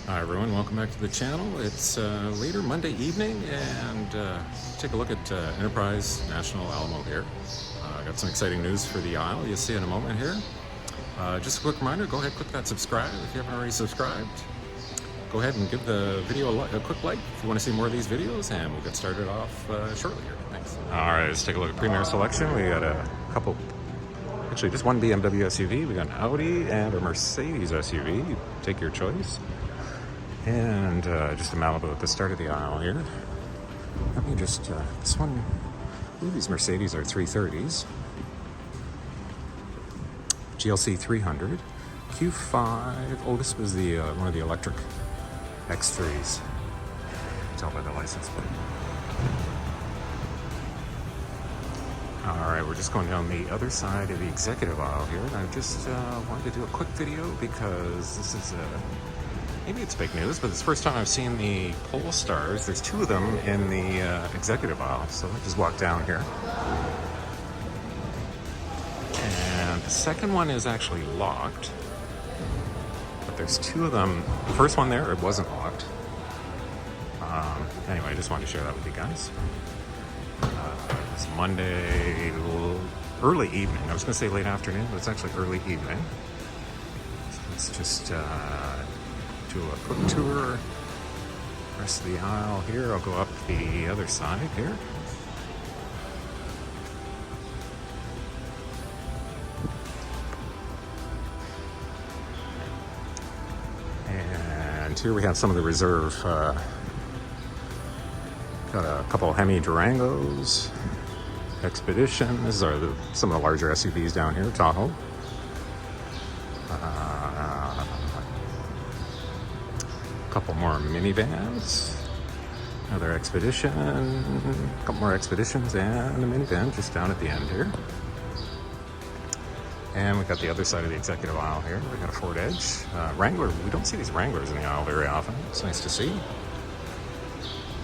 Hi everyone, welcome back to the channel. It's later Monday evening and take a look at Enterprise National Alamo here. Got some exciting news for the aisle, you'll see in a moment here. Just a quick reminder, go ahead and click that subscribe if you haven't already subscribed. Go ahead and give the video a quick like if you want to see more of these videos, and we'll get started off shortly here. Thanks. Alright, let's take a look at Premier Selection. We got a couple, actually just one BMW SUV, we got an Audi and a Mercedes SUV. You take your choice. And just a Malibu at the start of the aisle here. Let me just, this one, ooh, these Mercedes are 330s. GLC 300. Q5, oh, this was the one of the electric X3s. Tell by the license plate. Alright, we're just going down the other side of the executive aisle here. And I just wanted to do a quick video because this is maybe it's fake news, but it's the first time I've seen the Polestars. There's two of them in the executive aisle, so I just walked down here. And the second one is actually locked, but there's two of them. The first one there, it wasn't locked. Anyway, I just wanted to share that with you guys. It's Monday, early evening. I was going to say late afternoon, but it's actually early evening. So let's just do a quick tour. Rest of the aisle here. I'll go up the other side here. And here we have some of the reserve. Got a couple of Hemi Durangos, Expeditions are some of the larger SUVs down here. Tahoe. Couple more minivans, another Expedition, a couple more Expeditions, and a minivan just down at the end here. And we got the other side of the executive aisle here. We got a Ford Edge, Wrangler. We don't see these Wranglers in the aisle very often. It's nice to see.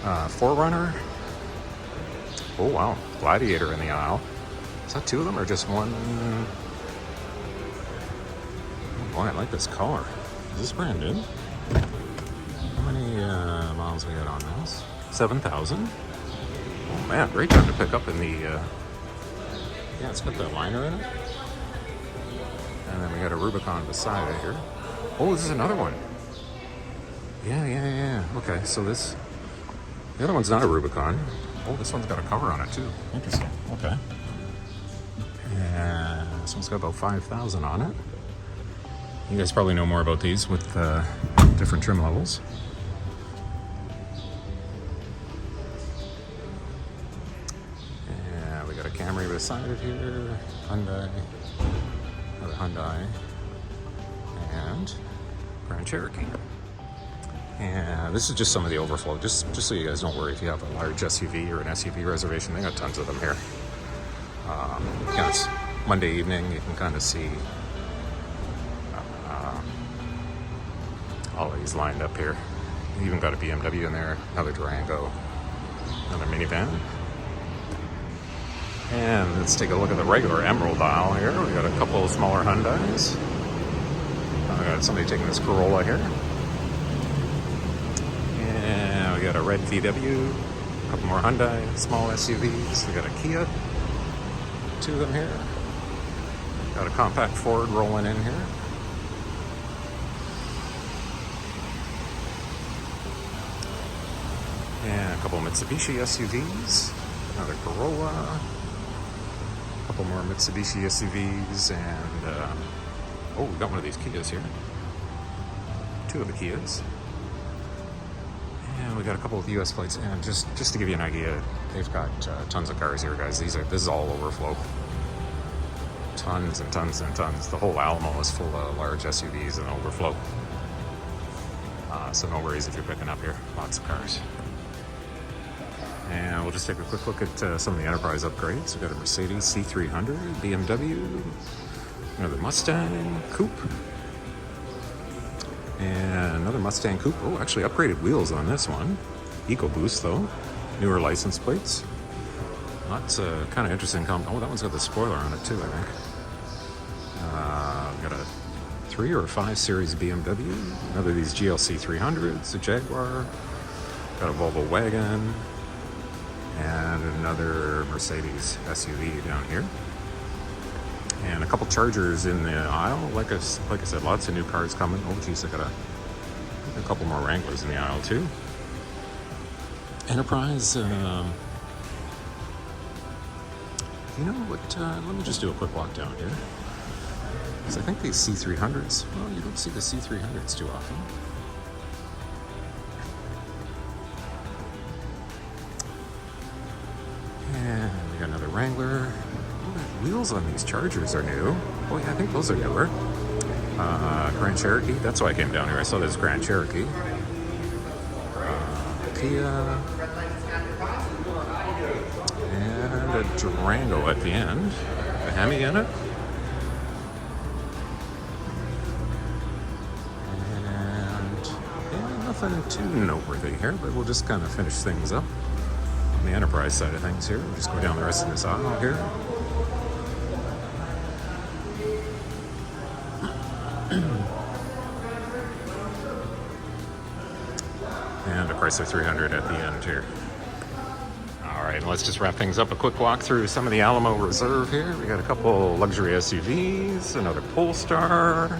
4Runner. Oh wow, Gladiator in the aisle. Is that two of them or just one? Oh boy, I like this color. Is this brand new? How many miles we got on this? 7,000. Oh man, great time to pick up in the, yeah, it's got the liner in it. And then we got a Rubicon beside it here. Oh, this is another one. Yeah. Okay, so the other one's not a Rubicon. Oh, this one's got a cover on it too. Interesting, okay. And this one's got about 5,000 on it. You guys probably know more about these with different trim levels. And we got a Camry beside it here, Hyundai, another Hyundai, and Grand Cherokee. And this is just some of the overflow, just so you guys don't worry if you have a large SUV or an SUV reservation. They got tons of them here. Yeah, it's Monday evening, you can kind of see all these lined up here. You even got a BMW in there, another Durango, another minivan. And let's take a look at the regular Emerald aisle here. We got a couple of smaller Hyundais. I got somebody taking this Corolla here. And we got a red VW, a couple more Hyundai, small SUVs. We got a Kia, two of them here. Got a compact Ford rolling in here. And a couple of Mitsubishi SUVs, another Corolla, a couple more Mitsubishi SUVs, and oh, we got one of these Kias here. Two of the Kias. And we got a couple of US plates, and just to give you an idea, they've got tons of cars here, guys. This is all overflow. Tons and tons and tons. The whole Alamo is full of large SUVs and overflow. So no worries if you're picking up here. Lots of cars. And we'll just take a quick look at some of the Enterprise upgrades. We've got a Mercedes C300, BMW, another Mustang Coupe, and another Mustang Coupe. Oh, actually upgraded wheels on this one. EcoBoost though, newer license plates. That's kind of interesting. Oh, that one's got the spoiler on it too, I think. Got a 3 or 5 Series BMW. Another of these GLC 300s, a Jaguar. Got a Volvo wagon. And another Mercedes SUV down here. And a couple Chargers in the aisle. Like I said, lots of new cars coming. Oh, geez, I got a couple more Wranglers in the aisle, too. Enterprise, you know what, let me just do a quick walk down here. Because I think these C300s, well, you don't see the C300s too often. And we got another Wrangler. Oh, the wheels on these Chargers are new. Oh yeah, I think those are newer. Grand Cherokee, that's why I came down here. I saw this Grand Cherokee. Kia. And a Durango at the end. A Hemi in it. And yeah, nothing too noteworthy here, but we'll just kind of finish things up on the Enterprise side of things here. We'll just go down the rest of this aisle here. And a Chrysler 300 at the end here. All right, let's just wrap things up. A quick walk through some of the Alamo Reserve here. We got a couple luxury SUVs, another Polestar,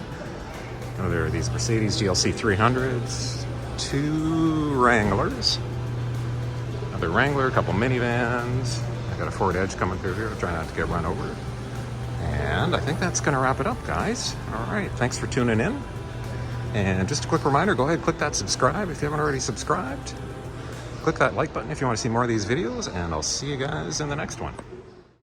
another of these Mercedes GLC 300s, 2 Wranglers, another Wrangler, a couple minivans. I got a Ford Edge coming through here. I'll try not to get run over. And I think that's going to wrap it up, guys. All right, thanks for tuning in. And just a quick reminder, go ahead and click that subscribe if you haven't already subscribed. Click that like button if you want to see more of these videos, and I'll see you guys in the next one.